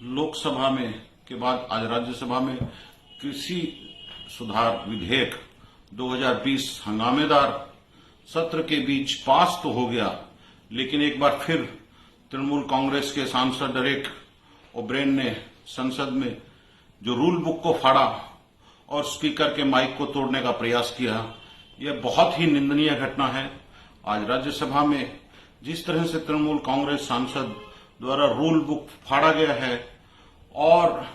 लोकसभा में के बाद आज राज्यसभा में कृषि सुधार विधेयक 2020 हंगामेदार सत्र के बीच पास तो हो गया, लेकिन एक बार फिर तृणमूल कांग्रेस के सांसद डेरेक ओब्रेन ने संसद में जो रूल बुक को फाड़ा और स्पीकर के माइक को तोड़ने का प्रयास किया। यह बहुत ही निंदनीय घटना है। आज राज्यसभा में जिस तरह से तृणमूल कांग्रेस सांसद द्वारा रूल बुक फाड़ा गया है और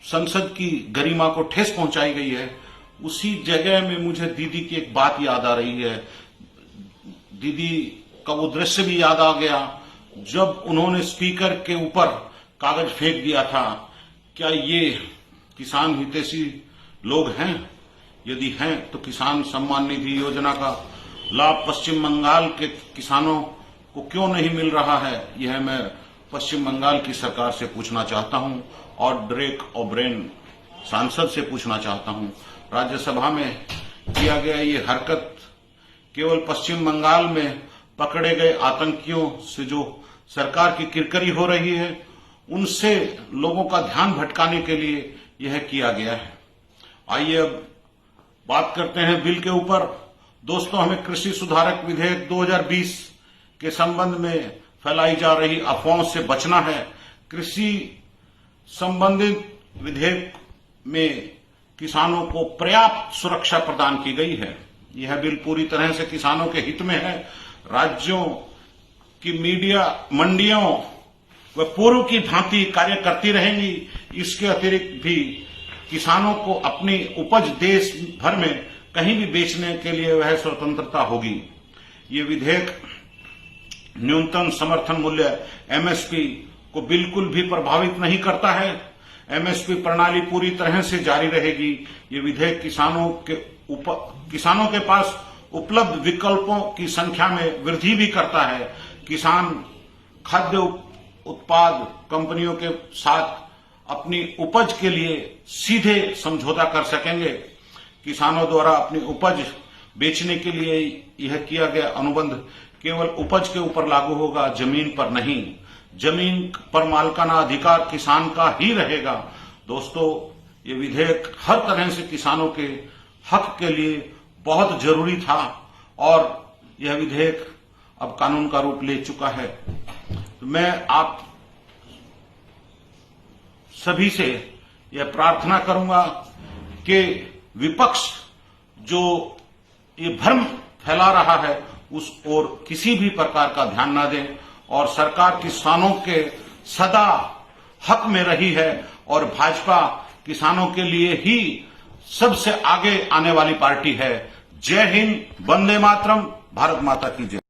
संसद की गरिमा को ठेस पहुंचाई गई है, उसी जगह में मुझे दीदी की एक बात याद आ रही है। दीदी का वो दृश्य भी याद आ गया जब उन्होंने स्पीकर के ऊपर कागज फेंक दिया था। क्या ये किसान हितैषी लोग हैं? यदि हैं तो किसान सम्मान निधि योजना का लाभ पश्चिम बंगाल के किसानों को क्यों नहीं मिल रहा है? यह मैं पश्चिम बंगाल की सरकार से पूछना चाहता हूं और डेरेक ओब्रेन सांसद से पूछना चाहता हूं। राज्यसभा में किया गया ये हरकत केवल पश्चिम बंगाल में पकड़े गए आतंकियों से जो सरकार की किरकिरी हो रही है, उनसे लोगों का ध्यान भटकाने के लिए यह किया गया है। आइए अब बात करते हैं बिल के ऊपर। दोस्तों, हमें कृषि सुधारक विधेयक 2020 के संबंध में फैलाई जा रही अफवाहों से बचना है। कृषि संबंधित विधेयक में किसानों को पर्याप्त सुरक्षा प्रदान की गई है। यह बिल पूरी तरह से किसानों के हित में है। राज्यों की मीडिया मंडियों व पूर्व की भांति कार्य करती रहेंगी। इसके अतिरिक्त भी किसानों को अपनी उपज देश भर में कहीं भी बेचने के लिए वह स्वतंत्रता होगी। ये विधेयक न्यूनतम समर्थन मूल्य एमएसपी को बिल्कुल भी प्रभावित नहीं करता है। एमएसपी प्रणाली पूरी तरह से जारी रहेगी। ये विधेयक किसानों के पास उपलब्ध विकल्पों की संख्या में वृद्धि भी करता है। किसान खाद्य उत्पाद कंपनियों के साथ अपनी उपज के लिए सीधे समझौता कर सकेंगे। किसानों द्वारा अपनी उपज बेचने के लिए यह किया गया अनुबंध केवल उपज के ऊपर लागू होगा, जमीन पर नहीं। जमीन पर मालिकाना अधिकार किसान का ही रहेगा। दोस्तों, ये विधेयक हर तरह से किसानों के हक के लिए बहुत जरूरी था और यह विधेयक अब कानून का रूप ले चुका है। तो मैं आप सभी से यह प्रार्थना करूंगा कि विपक्ष जो ये भ्रम फैला रहा है उस ओर किसी भी प्रकार का ध्यान न दें और सरकार किसानों के सदा हक में रही है और भाजपा किसानों के लिए ही सबसे आगे आने वाली पार्टी है। जय हिंद, वंदे मातरम, भारत माता की जय।